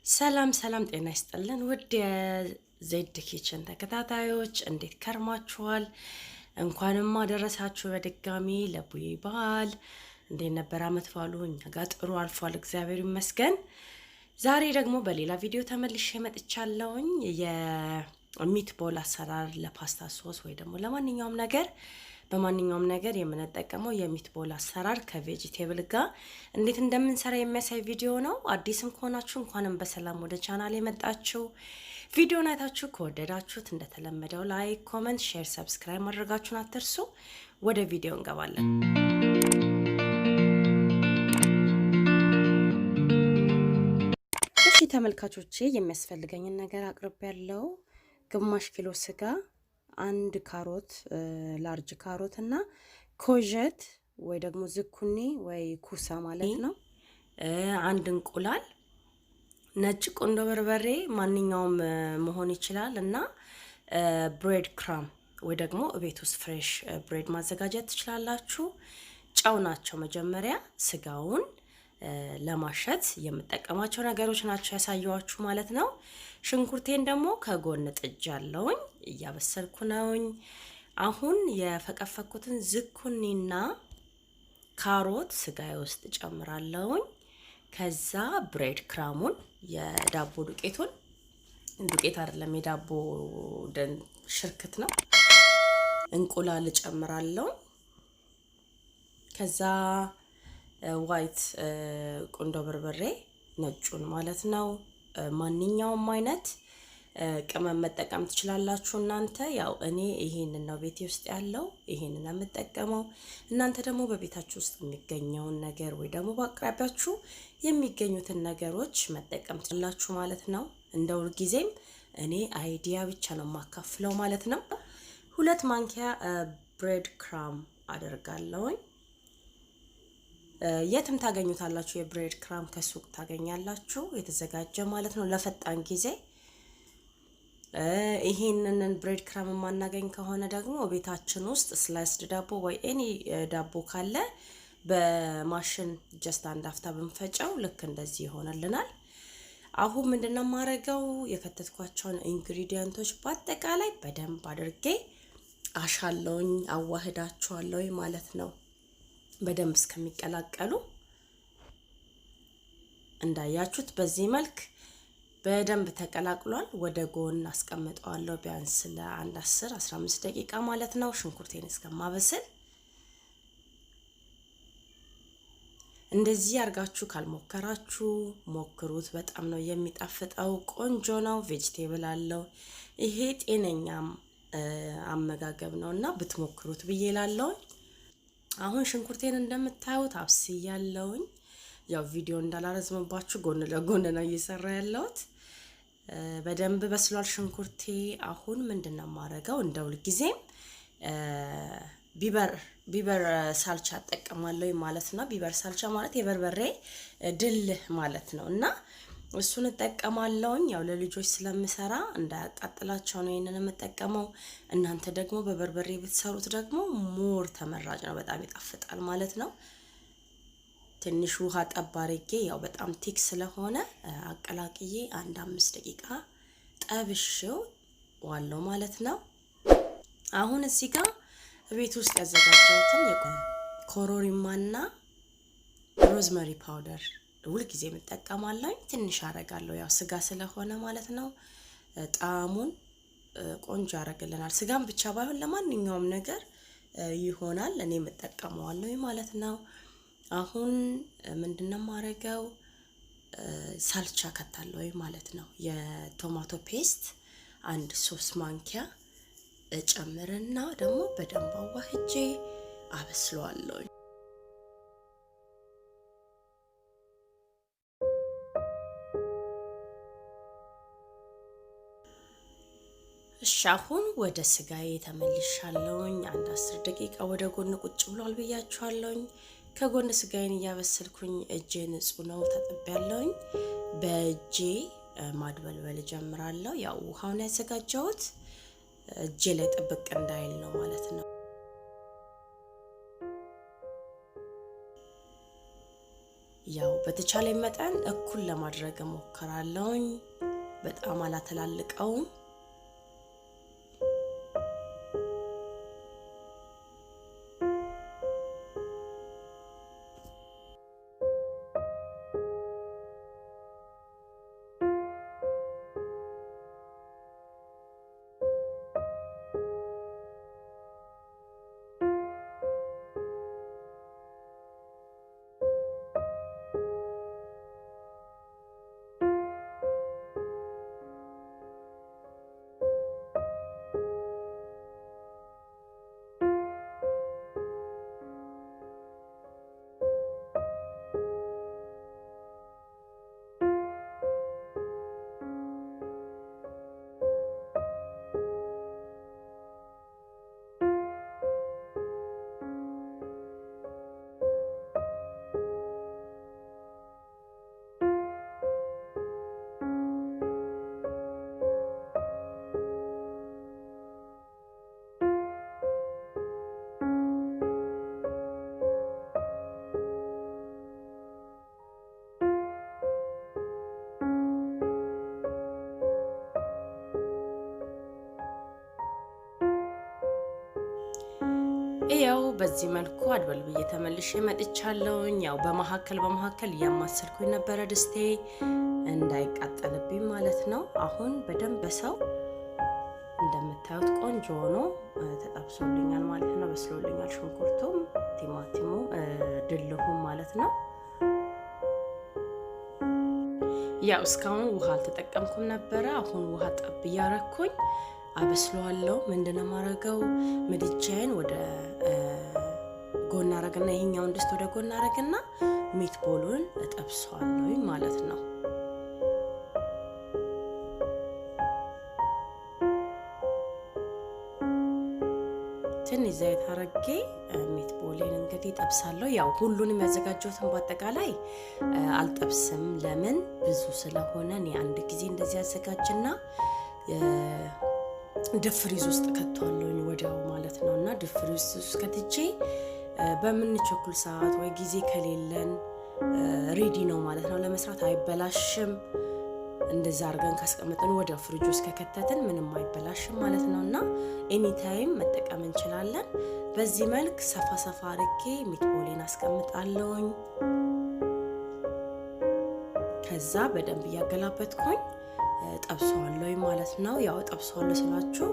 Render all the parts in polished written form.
ሰላም ጤና ይስጥልን ውድ የዜድ ኪችን ተከታታዮች እንዴት ከርማችኋል? እንኳንም አደረሳችሁ በድጋሚ ለቡይ በዓል። እንዴት ነበር አመት በዓሉ? እኛ ጋር ጥሩ አልፏል እግዚአብሔር ይመስገን። ዛሬ ደግሞ በሌላ ቪዲዮ ተመልሼ መጥቻለሁኝ። የሚትቦል አሰራር ለፓስታ ሶስ ወይ ደግሞ ለማንኛውም ነገር በማንኛውም ነገር የምንጠቀመው የሚትቦል አሰራር ከቬጂቴብል ጋር እንዴት እንደምንሰራ የሚያሳይ ቪዲዮ ነው። አዲስም ከሆናችሁ እንኳንም በሰላም ወደ ቻናሌ መጣችሁ። ቪዲዮን አይታችሁ ከወደዳችሁት እንደተለመደው ላይክ፣ ኮሜንት፣ ሼር፣ ሰብስክራይብ ማድረጋችሁን አትርሱ። ወደ ቪዲዮ እንገባለን። እሺ ተመልካቾቼ የሚያስፈልገኝን ነገር አቅርቤያለሁ። ግማሽ ኪሎ ስጋ፣ አንድ ካሮት ላርጅ ካሮት እና ኮጀት ወይ ደግሞ ዝኩኒ ወይ ኩሳ ማለት ነው። አንድ እንቁላል፣ ነጭ ቆንዶ በርበሬ ማንኛውም መሆን ይችላል እና ብሬድ ክራም ወይ ደግሞ ቤት ውስጥ ፍሬሽ ብሬድ ማዘጋጀት ትችላላችሁ። ጨው ናቸው መጀመሪያ ስጋውን ለማሸት የምጠቀማቸው ነገሮች ናቸው ያሳየዋችሁ ማለት ነው። ሽንኩርቴን ደግሞ ከጎን ጥጃለሁኝ እያበሰልኩ ነውኝ። አሁን የፈቀፈኩትን ዝኩኒና ካሮት ስጋዬ ውስጥ ጨምራለሁኝ። ከዛ ብሬድ ክራሙን የዳቦ ዱቄት አይደለም የዳቦ ሽርክት ነው። እንቁላል ጨምራለሁ። ከዛ ዋይት ቆንዶ በርበሬ ነጩን ማለት ነው። ማንኛውም አይነት ቅመም መጠቀም ትችላላችሁ እናንተ። ያው እኔ ይሄንን ነው ቤቴ ውስጥ ያለው ይሄንን የምጠቀመው። እናንተ ደግሞ በቤታችሁ ውስጥ የሚገኘውን ነገር ወይ ደግሞ በአቅራቢያችሁ የሚገኙትን ነገሮች መጠቀም ትችላላችሁ ማለት ነው። እንደው ጊዜም እኔ አይዲያ ብቻ ነው ማካፍለው ማለት ነው። 2 ማንኪያ ብሬድ ክራም አደርጋለሁኝ። የትም ታገኙታላችሁ። የብሬድ ክራም ከሱቅ ታገኛላችሁ የተዘጋጀ ማለት ነው ለፈጣን ጊዜ። ይሄንን ብሬድ ክራም ማናገኝ ከሆነ ደግሞ ቤታችን ውስጥ ስላይስድ ዳቦ ወይ ኤኒ ዳቦ ካለ በማሽን ጀስት አንድ አፍታ ብንፈጨው ልክ እንደዚህ ይሆነልናል። አሁን ምንድነው ማረጋው የከተትኳቸውን ኢንግሪዲየንቶች በአጠቃላይ በደንብ አድርጌ አሻለውኝ አዋህዳቸዋለሁ ማለት ነው። በደንብ እስከሚቀላቀሉ እንዳያችሁት በዚህ መልክ በደንብ ተቀላቅሏል። ወደ ጎን አስቀምጠዋለሁ ቢያንስ ለአንድ 10-15 ደቂቃ ማለት ነው ሽንኩርቴን እስከማበስል። እንደዚህ አርጋችሁ ካልሞከራችሁ ሞክሩት፣ በጣም ነው የሚጣፍጠው። ቆንጆ ነው፣ ቬጂቴብል አለው። ይሄ ጤነኛም አመጋገብ ነውና ብትሞክሩት ብዬ እላለሁ። አሁን ሽንኩርቴን እንደምታዩት አብስያለሁኝ። ያው ቪዲዮ እንዳላረዝምባችሁ ጎን ለጎን ነው እየሰራ ያለሁት። በደንብ በስሏል ሽንኩርቴ። አሁን ምንድነው ማረጋው እንደው ጊዜም ቢበር ሳልቻ ተጠቀማለሁ ማለት ነው። ቢበር ሳልቻ ማለት የበርበሬ ድልህ ማለት ነው እና እሱን ተጠቀማለሁኝ። ያው ለልጆች ስለምሰራ እንዳያቃጥላቸው ነው ይሄንን የምጠቀመው። እናንተ ደግሞ በበርበሬ ብትሰሩት ደግሞ ሞር ተመራጭ ነው፣ በጣም ይጣፍጣል ማለት ነው። ትንሽ ውሃ ጠባርጌ ያው በጣም ቲክ ስለሆነ አቀላቅዬ 1-5 ደቂቃ ጠብሼው ዋለው ማለት ነው። አሁን እዚህ ጋር ቤት ውስጥ ያዘጋጀሁትን ኮሮሪማና ሮዝመሪ ፓውደር ሁልጊዜ የምጠቀማለሁ። ትንሽ አረጋለሁ ያው ስጋ ስለሆነ ማለት ነው። ጣዕሙን ቆንጆ ያረግልናል። ስጋም ብቻ ባይሆን ለማንኛውም ነገር ይሆናል። እኔ የምጠቀመዋለሁ ማለት ነው። አሁን ምንድነው ማረጋው ሳልቻ ከታለሁ ማለት ነው። የቶማቶ ፔስት 1 ማንኪያ ጨምርና ደግሞ በደንብ አዋህጄ አበስለዋለሁ። እሺ አሁን ወደ ስጋዬ ተመልሻለሁኝ። 10 ደቂቃ ወደ ጎን ቁጭ ብሏል ብያችኋለሁኝ። ከጎን ስጋዬን እያበሰልኩኝ እጄ ንጹህ ነው ታጥቤያለሁኝ። በእጄ ማድበልበል ጀምራለሁ። ያው ውሃውን ያዘጋጀሁት እጄ ላይ ጥብቅ እንዳይል ነው ማለት ነው። ያው በተቻለ መጠን እኩል ለማድረግ ሞክራለሁኝ በጣም አላተላልቀው ያው በዚህ መልኩ አድበልብዬ ተመልሼ መጥቻለሁኝ ያው በመሐከል ያማሰልኩኝ ነበር ድስቴ እንዳይቃጠልብኝ ማለት ነው አሁን በደንብ በሰው እንደምታዩት ቆንጆ ሆኖ ተጣብሶልኛል ማለት ነው በስሎልኛል ሽንኩርቱም ቲማቲሙ ድልሁም ማለት ነው ያው እስካሁን ውሃ አልተጠቀምኩም ነበር አሁን ውሃ ጠብ ያረኩኝ አበስለዋለሁ ምንድነው ማረጋው ምድጃዬን ወደ ጎን አረግና ይሄኛውን ድስት ወደ ጎን አረግና ሚትቦሉን እጠብሰዋለሁ ማለት ነው ትንሽ ዘይት አረጌ ሚትቦሌን እንግዲህ ጠብሳለሁ ያው ሁሉንም ያዘጋጀሁትን በአጠቃላይ አልጠብስም ለምን ብዙ ስለሆነ እኔ አንድ ጊዜ እንደዚህ ያዘጋጅና ድፍሪዝ ውስጥ ከተዋለሁኝ ወዲያው ማለት ነውና ድፍሪዝ ውስጥ ከትቼ በመንቸኩል ሰዓት ወይ ጊዜ ከሌለን ሬዲ ነው ማለት ነው ለመስራት አይበላሽም እንደዛ አርገን ካስቀመጥን ወዲያው ፍሪጅ ውስጥ ከከተትን ምንም አይበላሽም ማለት ነውና ኤኒ ታይም መጠቀም እንችላለን በዚህ መልክ ሰፋ አርጌ ሚትቦሌን አስቀምጣለሁኝ ከዛ በደንብ ያገላበጥኩኝ ጠብሰዋለሁ ማለት ነው ያው ጠብሰዋለሁ ስላችሁ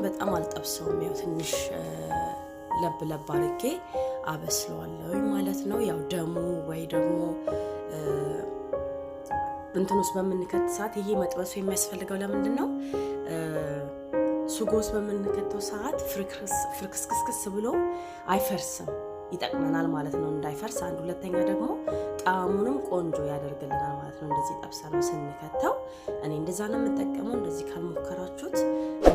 በጣም አልጠብሰውም ያው ትንሽ ለብ አርጌ አበስለዋለሁ ማለት ነው ያው ደሙ ወይ ደግሞ እንትኑስ በመንከት ሰዓት ይሄ መጥበሱ የሚያስፈልገው ለምንድን ነው ስጎስ በመንከተው ሰዓት ፍርክስክስ ብሎ አይፈርስም ይጠቅመናል ማለት ነው እንዳይፈርስ አንድ ሁለተኛ ደግሞ ጣሙንም ቆንጆ ያደርግልናል ማለት ነው እንደዚህ ጠብሰነው ስንከተው እኔ እንደዛ ነው የምጠቀመው እንደዚህ ካልሞከራችሁት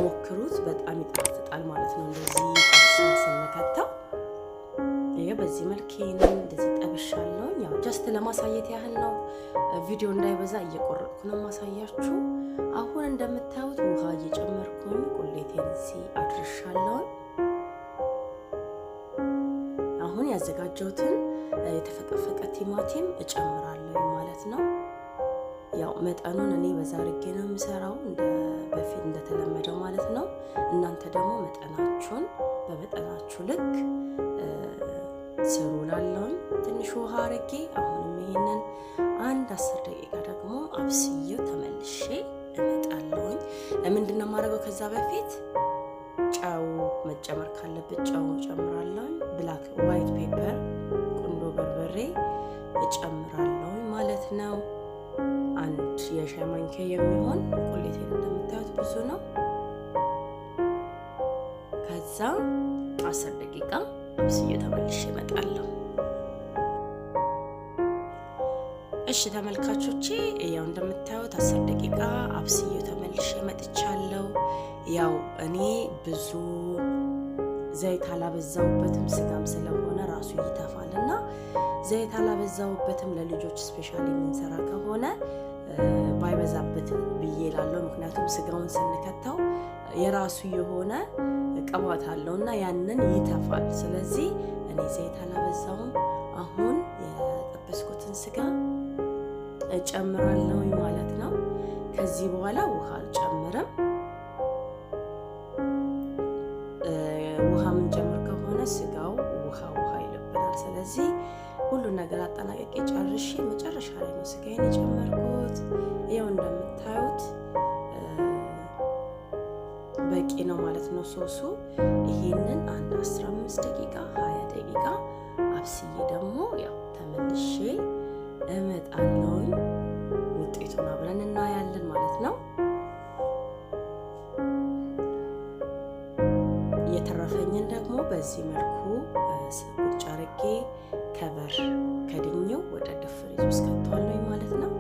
ሞክሩት በጣም ይጣፍጣል ማለት ነው እንደዚህ ጠብሰን ስንከተው ይሄ በዚህ መልኩ እንደዚህ ጠብሻለሁ ያው ጀስት ለማሳየት ያህል ነው ቪዲዮ እንዳይበዛ እየቆረጥኩ ነው ማሳያችሁ አሁን እንደምታዩት ውሃ እየጨመርኩኝ ቁሌቴን እዚህ አድርሻለሁ አሁን ያዘጋጀሁትን የተፈቀፈቀ ቲማቲም እጨምራለሁ ማለት ነው ያው መጠኑን እኔ በዛ አርጌ ነው የምሰራው በፊት እንደተለመደው ማለት ነው እናንተ ደግሞ መጠናችሁን በመጠናችሁ ልክ ስሩላለሁ ትንሽ ውሃ አርጌ አሁንም ይሄንን አንድ 10 ደቂቃ ደግሞ አብስዬው ተመልሼ እመጣለሁ ምንድነው ማረገው ከዛ በፊት ጫው መጨመር ካለበት ጫው ጨምራለሁ ብላክ ዋይት ፔፐር ቁንዶ በርበሬ እጨምራለሁ ማለት ነው አንድ የሻይ ማንኪያ የሚሆን ቁሌቴን እንደምታዩት ብዙ ነው ከዛ 10 ደቂቃ አብስዬው ተመልሼ እመጣለሁ እሺ ተመልካቾቼ ያው እንደምታዩት 10 ደቂቃ አብስዬው ተመልሼ መጥቻለሁ ያው እኔ ብዙ ዘይት አላበዛውበትም ስጋም ስለሆነ ራሱ ይተፋልና ዘይት አላበዛውበትም ለልጆች ስፔሻሊ ምንሰራ ከሆነ ባይበዛበት ብዬላለሁ ምክንያቱም ስጋውን ስንከታው የራሱ የሆነ ቅባት አለውና ያንን ይተፋል ስለዚህ እኔ ዘይት አላበዛውም አሁን የጠበስኩት ያዘጋጀሁትን ስጋ እጨምራለሁ ማለት ነው ከዚህ በኋላ ውሃ አልጨምርም ውሃ ምን ጨምር ከሆነ ስጋው ውሃ ይለብናል ስለዚህ ሁሉ ነገር አጠናቀቄ ጨርሼ መጨረሻ ላይ ነው ስጋዬን የጨመርኩት ይሄው እንደምታዩት በቂ ነው ማለት ነው ሶሱ ይሄንን አንድ 15 ደቂቃ 20 ደቂቃ አብስዬ ደግሞ ያው ተመልሼ እመጣለሁ ውጤቱን አብረን እናያለን ማለት ነው የተረፈኝን ደግሞ በዚህ መልኩ ቁጭ አድርጌ ከበር ከድኜው ወደ ድፍሪዝ ውስጥ ከተዋለሁ ማለት ነው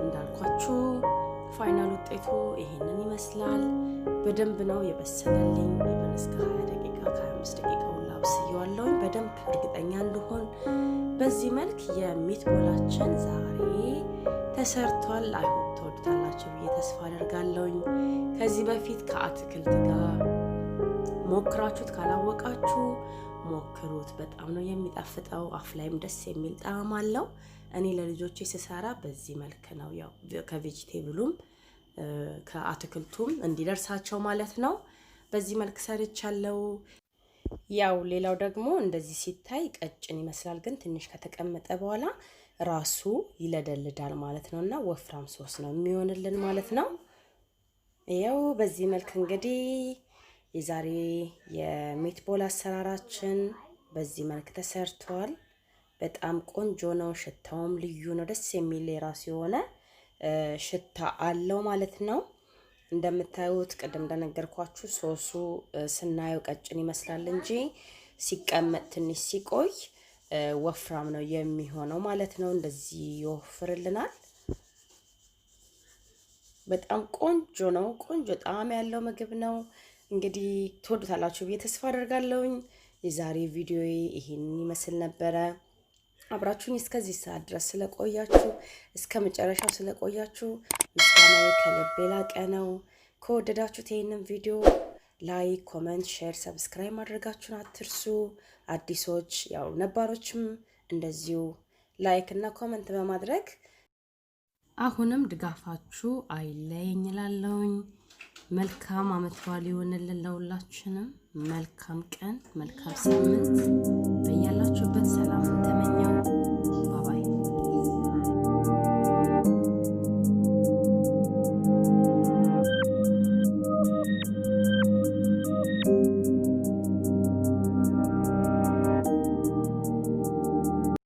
እንዳልኳችሁ ፋይናል ውጤቱ ይሄንን ይመስላል በደንብ ነው የበሰለልኝ እስከ 20 ደቂቃ ከ25 ደቂቃ አብስዬዋለሁ በደንብ እርግጠኛ እንደሆን በዚህ መልክ የሚትቦላችን ዛሬ ተሰርቷል አይሆን ተወድታላችሁ ተስፋ አደርጋለሁ ከዚህ በፊት ከአትክልት ጋር ሞክራችሁት ካላወቃችሁ ሞክሩት በጣም ነው የሚጣፍጠው አፍ ላይም ደስ የሚል ጣዕም አለው እኔ ለልጆቼ ስሰራ በዚህ መልክ ነው ያው ከቬጂቴብሉም ከአትክልቱም እንዲደርሳቸው ማለት ነው በዚህ መልክ ሰርቻለሁ ያው ሌላው ደግሞ እንደዚህ ሲታይ ቀጭን ይመስላል ግን ትንሽ ከተቀመጠ በኋላ ራሱ ይለደልዳል ማለት ነውና ወፍራም ሶስ ነው የሚሆንልን ማለት ነው ያው በዚህ መልክ እንግዲህ የዛሬ የሚትቦል አሰራራችን በዚህ መልክ ተሰርቷል በጣም ቆንጆ ነው ሽታውም ልዩ ነው ደስ የሚል የራሱ የሆነ ሽታ አለው ማለት ነው እንደምታዩት ቀደም እንደነገርኳችሁ ሶሱ ስናየው ቀጭን ይመስላል እንጂ ሲቀመጥ ትንሽ ሲቆይ ወፍራም ነው የሚሆነው ማለት ነው እንደዚህ ይወፍርልናል በጣም ቆንጆ ነው ቆንጆ ጣዕም ያለው ምግብ ነው እንግዲህ ተወዱታላችሁ ተስፋ አደርጋለሁ የዛሬ ቪዲዮ ይሄንን ይመስል ነበር አብራችሁኝ እስከዚህ ሰዓት ድረስ ስለቆያችሁ እስከመጨረሻው ስለቆያችሁ ምስጋናዬ ከልብ የላቀ ነው ከወደዳችሁት ይሄንን ቪዲዮ ላይክ ኮሜንት ሼር ሰብስክራይብ ማድረጋችሁን አትርሱ አዲሶች ያው ነባሮችም እንደዚሁ ላይክ እና ኮሜንት በማድረግ አሁንም ድጋፋችሁ አይለየኝ እላለሁ መልካም አመት በዓል ይሁንልን ለሁላችንም መልካም ቀን መልካም ሳምንት በያላችሁበት ሰላም ተመኘው